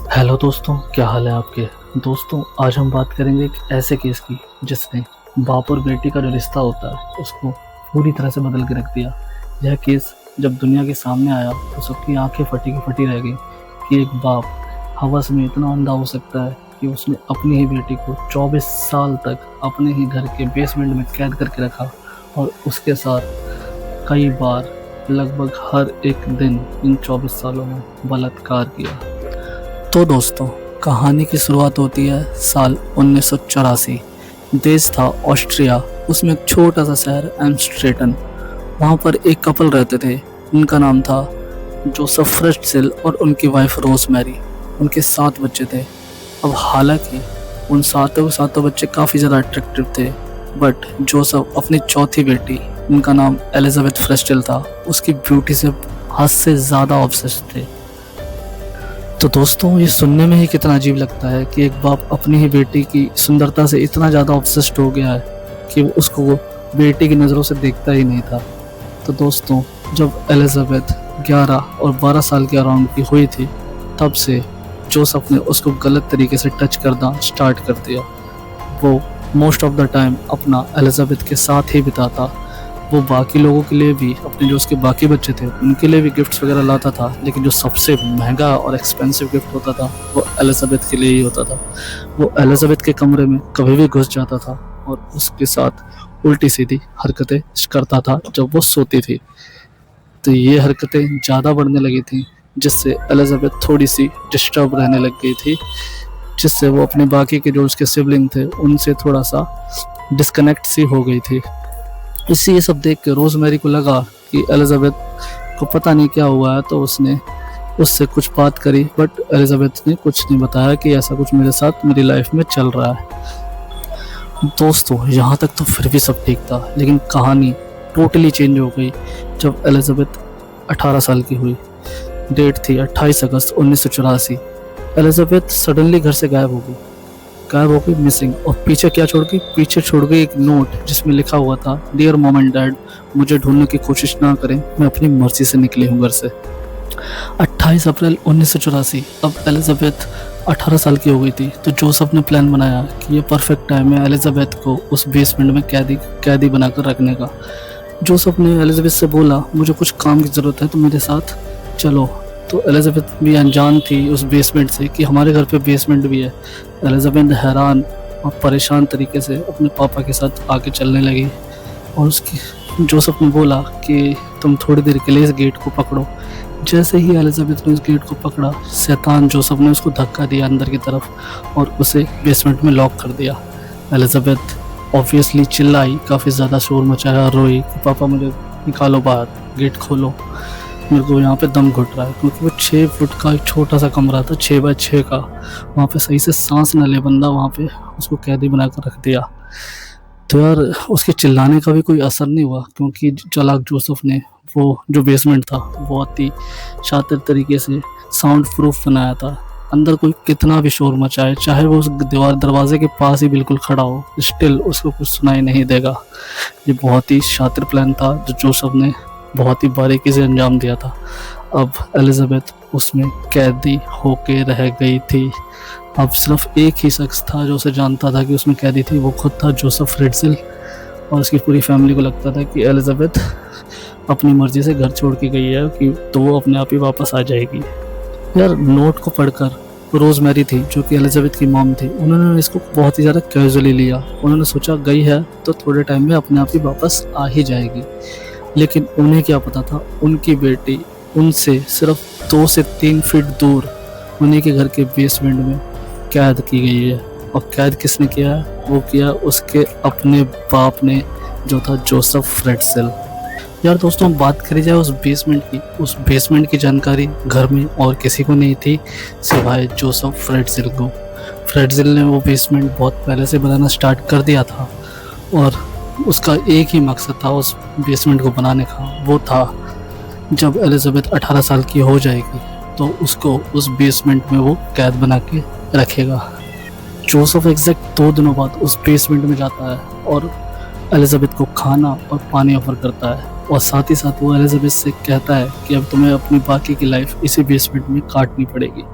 Hello दोस्तों, क्या हाल है आपके। दोस्तों, आज हम बात करेंगे एक ऐसे केस की जिसने बाप और बेटी का जो रिश्ता होता है उसको पूरी तरह से बदल के रख दिया। यह केस जब दुनिया के सामने आया तो सबकी आंखें फटी की फटी रह गई कि एक बाप हवस में इतना अंधा हो सकता है कि उसने अपनी ही बेटी को 24 साल तक अपने ही घर के बेसमेंट में कैद करके रखा और उसके साथ कई बार लगभग हर एक दिन इन 24 सालों में बलात्कार किया। तो दोस्तों, कहानी की शुरुआत होती है साल 1984। देश था ऑस्ट्रिया। उसमें एक छोटा सा शहर एम्स्ट्रेटन। वहाँ पर एक कपल रहते थे। उनका नाम था जोसेफ फ्रेट्ज़ेल और उनकी वाइफ रोज़मेरी। उनके 7 बच्चे थे। अब हालांकि उन सातों के सातों बच्चे काफ़ी ज़्यादा अट्रैक्टिव थे, बट जोसेफ अपनी चौथी बेटी, उनका नाम एलिजाबेथ फ्रेट्ज़ेल था, उसकी ब्यूटी से हद से ज़्यादा ऑब्सेस्ड थे। तो दोस्तों, ये सुनने में ही कितना अजीब लगता है कि एक बाप अपनी ही बेटी की सुंदरता से इतना ज़्यादा ऑब्सेस्ड हो गया है कि वो बेटी की नज़रों से देखता ही नहीं था। तो दोस्तों, जब एलिजाबेथ 11 और 12 साल के अराउंड की हुई थी, तब से जोसेफ ने उसको गलत तरीके से टच करना स्टार्ट कर दिया। वो मोस्ट ऑफ द टाइम अपना एलिजाबेथ के साथ ही बिताता। वो बाकी लोगों के लिए भी, अपने जो उसके बाकी बच्चे थे उनके लिए भी गिफ्ट्स वगैरह लाता था, लेकिन जो सबसे महंगा और एक्सपेंसिव गिफ्ट होता था वो एलिजाबेथ के लिए ही होता था। वो एलिजाबेथ के कमरे में कभी भी घुस जाता था और उसके साथ उल्टी सीधी हरकतें करता था जब वो सोती थी। तो ये हरकतें ज़्यादा बढ़ने लगी थी, जिससे एलिजाबेथ थोड़ी सी डिस्टर्ब रहने लग गई थी, जिससे वो अपने बाकी के जो उसके सिबलिंग थे उनसे थोड़ा सा डिस्कनेक्ट सी हो गई थी। इससे ये सब देख के रोज़मेरी को लगा कि एलिजाबेथ को पता नहीं क्या हुआ है, तो उसने उससे कुछ बात करी, बट एलिजाबेथ ने कुछ नहीं बताया कि ऐसा कुछ मेरे साथ मेरी लाइफ में चल रहा है। दोस्तों, यहाँ तक तो फिर भी सब ठीक था, लेकिन कहानी टोटली चेंज हो गई जब एलिजाबेथ 18 साल की हुई। डेट थी 28 अगस्त 1984। एलिजाबेथ सडनली घर से गायब हो गई मिसिंग। और पीछे क्या छोड़ गई? पीछे छोड़ गई एक नोट जिसमें लिखा हुआ था, डियर मॉम एंड डैड, मुझे ढूंढने की कोशिश ना करें, मैं अपनी मर्जी से निकली हूँ घर से। 28 अप्रैल 1984। अब एलिजाबेथ 18 साल की हो गई थी, तो जोसेफ ने प्लान बनाया कि ये परफेक्ट टाइम है एलिजाबेथ को उस बेसमेंट में कैदी बनाकर रखने का। जोसेफ ने एलिजाबेथ से बोला, मुझे कुछ काम की ज़रूरत है, तो मेरे साथ चलो। तो एलिजाबेथ भी अनजान थी उस बेसमेंट से कि हमारे घर पे बेसमेंट भी है। एलिजाबेथ हैरान और परेशान तरीके से अपने पापा के साथ आके चलने लगी और उसकी जोसेफ ने बोला कि तुम थोड़ी देर के लिए इस गेट को पकड़ो। जैसे ही एलिजाबेथ ने उस गेट को पकड़ा, शैतान जोसेफ ने उसको धक्का दिया अंदर की तरफ और उसे बेसमेंट में लॉक कर दिया। एलिजाबेथ ऑब्वियसली चिल्लाई, काफ़ी ज़्यादा शोर मचाया, रोई कि पापा मुझे निकालो बाहर, गेट खोलो, मेरे को यहाँ पे दम घुट रहा है। क्योंकि वो 6 फुट का एक छोटा सा कमरा था, 6 बाय 6 का। वहाँ पे सही से सांस न ले बंदा, वहाँ पे उसको कैदी बनाकर रख दिया। तो यार, उसके चिल्लाने का भी कोई असर नहीं हुआ, क्योंकि चालाक जोसेफ ने वो जो बेसमेंट था बहुत ही शातिर तरीके से साउंड प्रूफ बनाया था। अंदर कोई कितना भी शोर मचाए, चाहे वो उस दरवाजे के पास ही बिल्कुल खड़ा हो, स्टिल उसको कुछ सुनाई नहीं देगा। ये बहुत ही शातिर प्लान था जो जोसेफ ने बहुत ही बारीकी से अंजाम दिया था। अब एलिजाबेथ उसमें कैदी होके रह गई थी। अब सिर्फ एक ही शख्स था जो उसे जानता था कि उसमें कैदी थी, वो खुद था जोसेफ फ्रेट्ज़ेल। और उसकी पूरी फैमिली को लगता था कि एलिजाबेथ अपनी मर्जी से घर छोड़ के गई है कि तो वो अपने आप ही वापस आ जाएगी। यार, नोट को पढ़कर रोज़मेरी थी जो कि एलिजाबेथ की मॉम थी, उन्होंने इसको बहुत ही ज़्यादा कैजुअली लिया। उन्होंने सोचा गई है तो थोड़े टाइम में अपने आप ही वापस आ ही जाएगी। लेकिन उन्हें क्या पता था, उनकी बेटी उनसे सिर्फ 2 से 3 फीट दूर उन्हीं के घर के बेसमेंट में कैद की गई है। और कैद किसने किया है? वो किया उसके अपने बाप ने, जो था जोसेफ फ्रेट्ज़ेल। यार दोस्तों, बात करी जाए उस बेसमेंट की जानकारी घर में और किसी को नहीं थी सिवाय जोसेफ फ्रेट्ज़ेल को। फ्रेट्ज़ेल ने वो बेसमेंट बहुत पहले से बनाना स्टार्ट कर दिया था और उसका एक ही मकसद था उस बेसमेंट को बनाने का। वो था जब एलिजाबेथ 18 साल की हो जाएगी तो उसको उस बेसमेंट में वो कैद बना के रखेगा। जोसेफ एग्जैक्ट 2 दिनों बाद उस बेसमेंट में जाता है और एलिजाबेथ को खाना और पानी ऑफर करता है। और साथ ही साथ वो एलिजाबेथ से कहता है कि अब तुम्हें अपनी बाकी की लाइफ इसी बेसमेंट में काटनी पड़ेगी।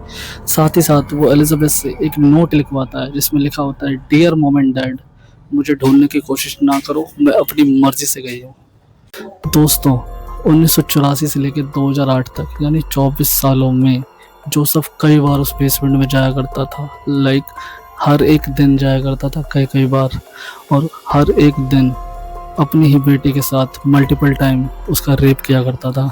साथ ही साथ वो एलिजाबेथ से एक नोट लिखवाता है जिसमें लिखा होता है, डियर मॉम एंड डैड, मुझे ढूंढने की कोशिश ना करो, मैं अपनी मर्जी से गई हूँ। दोस्तों, 1984 से लेकर 2008 तक यानी 24 सालों में जोसेफ कई बार उस बेसमेंट में जाया करता था। हर एक दिन जाया करता था, कई कई बार, और हर एक दिन अपनी ही बेटी के साथ मल्टीपल टाइम उसका रेप किया करता था।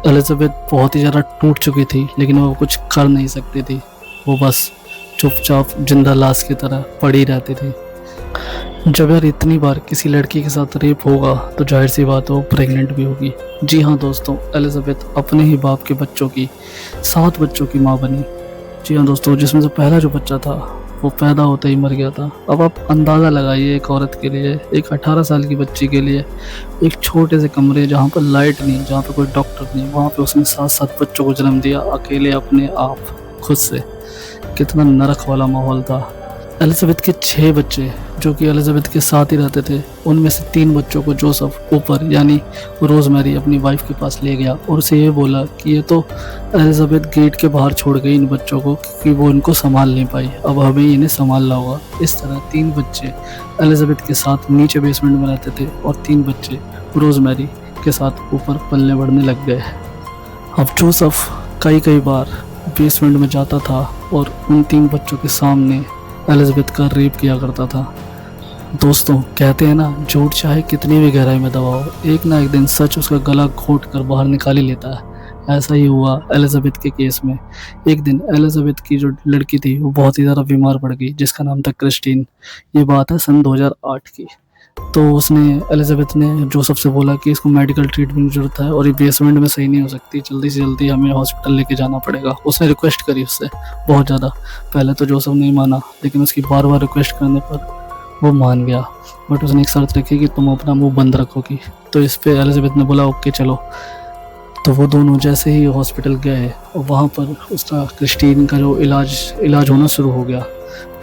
एलिजाबेथ बहुत ही ज़्यादा टूट चुकी थी, लेकिन वो कुछ कर नहीं सकती थी। वो बस चुपचाप जिंदा लाश की तरह पड़ी रहती थी। जब यार इतनी बार किसी लड़की के साथ रेप होगा तो जाहिर सी बात है वो प्रेग्नेंट भी होगी। जी हाँ दोस्तों, एलिजाबेथ अपने ही बाप के बच्चों की 7 बच्चों की माँ बनी। जी हाँ दोस्तों, जिसमें से पहला जो बच्चा था वो पैदा होते ही मर गया था। अब आप अंदाज़ा लगाइए, एक औरत के लिए, एक 18 साल की बच्ची के लिए, एक छोटे से कमरे जहाँ पर लाइट नहीं, जहाँ पर कोई डॉक्टर नहीं, वहाँ पे उसने 7 बच्चों को जन्म दिया अकेले अपने आप खुद से। कितना नरक वाला माहौल था। एलिजाबेथ के 6 बच्चे जो कि एलिजाबेथ के साथ ही रहते थे, उनमें से 3 बच्चों को जोसेफ ऊपर यानी रोजमेरी अपनी वाइफ के पास ले गया और उसे ये बोला कि ये तो एलिजाबेथ गेट के बाहर छोड़ गई इन बच्चों को क्योंकि वो इनको संभाल नहीं पाई, अब हमें इन्हें संभालना होगा। इस तरह 3 बच्चे एलिजाबेथ के साथ नीचे बेसमेंट में रहते थे और 3 बच्चे रोजमेरी के साथ ऊपर पलने बढ़ने लग गए। अब जोसेफ कई बार बेसमेंट में जाता था और उन 3 बच्चों के सामने एलिजाबेथ का रेप किया करता था। दोस्तों, कहते हैं ना, झूठ चाहे कितनी भी गहराई में दबाओ, एक ना एक दिन सच उसका गला घोट कर बाहर निकाल ही लेता है। ऐसा ही हुआ एलिजाबेथ के केस में। एक दिन एलिजाबेथ की जो लड़की थी वो बहुत ही ज़्यादा बीमार पड़ गई, जिसका नाम था क्रिस्टीन। ये बात है सन 2008 की। तो एलिजाबेथ ने जोसेफ से बोला कि इसको मेडिकल ट्रीटमेंट की जरूरत है और ये बेसमेंट में सही नहीं हो सकती, जल्दी से जल्दी हमें हॉस्पिटल लेके जाना पड़ेगा। उसने रिक्वेस्ट करी उससे बहुत ज़्यादा। पहले तो जोसेफ नहीं माना, लेकिन उसकी बार बार रिक्वेस्ट करने पर वो मान गया। बट उसने एक शर्त रखी कि तुम अपना मुंह बंद रखोगी। तो इस पे एलिजाबेथ ने बोला ओके चलो। तो वो दोनों जैसे ही हॉस्पिटल गए और वहाँ पर उसका क्रिस्टीन का जो इलाज होना शुरू हो गया,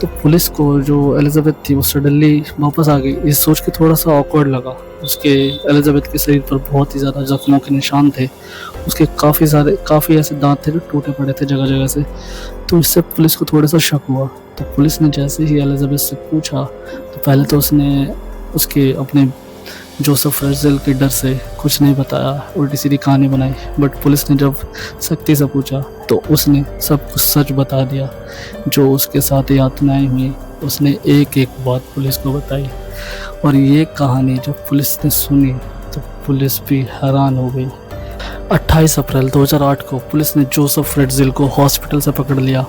तो पुलिस को जो एलिजाबेथ थी वो सडनली वापस आ गई। इस सोच के थोड़ा सा ऑकवर्ड लगा। उसके एलिजाबेथ के शरीर पर बहुत ही ज़्यादा जख्मों के निशान थे। उसके काफ़ी ऐसे दांत थे जो टूटे पड़े थे जगह जगह से। तो इससे पुलिस को थोड़ा सा शक हुआ। तो पुलिस ने जैसे ही एलिजाबेथ से पूछा तो पहले तो उसने उसके अपने जोसेफ फ्रेज़ेल के डर से कुछ नहीं बताया, उल्टी सीधी कहानी बनाई। बट पुलिस ने जब सख्ती से पूछा तो उसने सब कुछ सच बता दिया। जो उसके साथ यातनाएं हुई उसने एक एक बात पुलिस को बताई। और ये कहानी जब पुलिस ने सुनी तो पुलिस भी हैरान हो गई। 28 अप्रैल 2008 को पुलिस ने जोसेफ फ्रेज़ेल को हॉस्पिटल से पकड़ लिया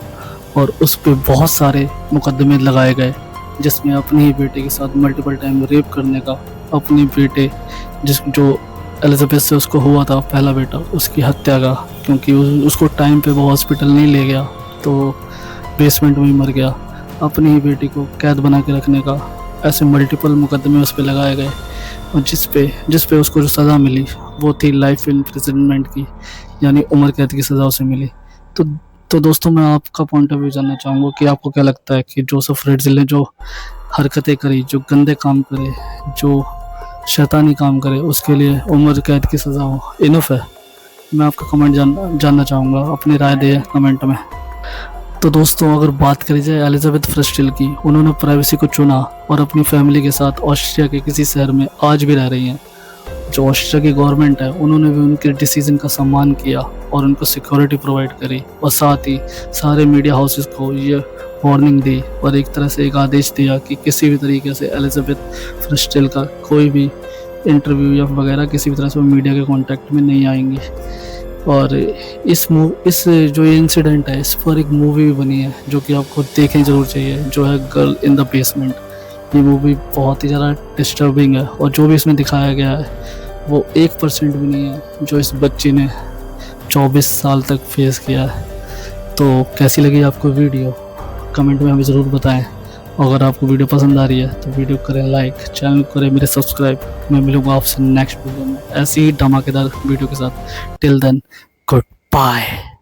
और उस पर बहुत सारे मुकदमे लगाए गए, जिसमें अपनी ही बेटे के साथ मल्टीपल टाइम रेप करने का, अपने बेटे जो एलिजाबेथ से उसको हुआ था पहला बेटा, उसकी हत्या का, क्योंकि उसको टाइम पे वो हॉस्पिटल नहीं ले गया तो बेसमेंट में ही मर गया, अपनी ही बेटी को कैद बना के रखने का, ऐसे मल्टीपल मुकदमे उस पर लगाए गए। और जिस पे उसको जो सज़ा मिली वो थी लाइफ इम्प्रिजनमेंट की, यानी उम्र कैद की सज़ा उसे मिली। तो दोस्तों, मैं आपका पॉइंट ऑफ व्यू जानना चाहूँगा कि आपको क्या लगता है कि जोसेफ फ्रेज़ेल ने जो हरकतें करी, जो गंदे काम करे, जो शैतानी काम करे, उसके लिए उम्र कैद की सज़ा हो इनफ है? मैं आपका कमेंट जानना चाहूँगा, अपनी राय दें कमेंट में। तो दोस्तों, अगर बात करी जाए एलिजाबेथ फ्रेज़ेल की, उन्होंने प्राइवेसी को चुना और अपनी फैमिली के साथ ऑस्ट्रिया के किसी शहर में आज भी रह रही हैं। जो ऑस्ट्रिया की गवर्नमेंट है उन्होंने भी उनके डिसीजन का सम्मान किया और उनको सिक्योरिटी प्रोवाइड करी, और साथ ही सारे मीडिया हाउसेस को ये वार्निंग दी और एक तरह से एक आदेश दिया कि किसी भी तरीके से एलिजाबेथ फ्रेज़ेल का कोई भी इंटरव्यू या वगैरह किसी भी तरह से वो मीडिया के कांटेक्ट में नहीं आएंगी। और इस जो ये इंसिडेंट है, इस पर एक मूवी भी बनी है जो कि आपको देखनी ज़रूर चाहिए, जो है गर्ल इन द बेसमेंट। ये मूवी बहुत ही ज़्यादा डिस्टर्बिंग है और जो भी इसमें दिखाया गया है वो 1% भी नहीं है जो इस बच्ची ने 24 साल तक फेस किया है। तो कैसी लगी आपको वीडियो, कमेंट में हमें ज़रूर बताएं। अगर आपको वीडियो पसंद आ रही है तो वीडियो करें लाइक, चैनल करें मेरे सब्सक्राइब। मैं मिलूंगा आपसे नेक्स्ट वीडियो में ऐसी ही धमाकेदार वीडियो के साथ। Till then, good bye.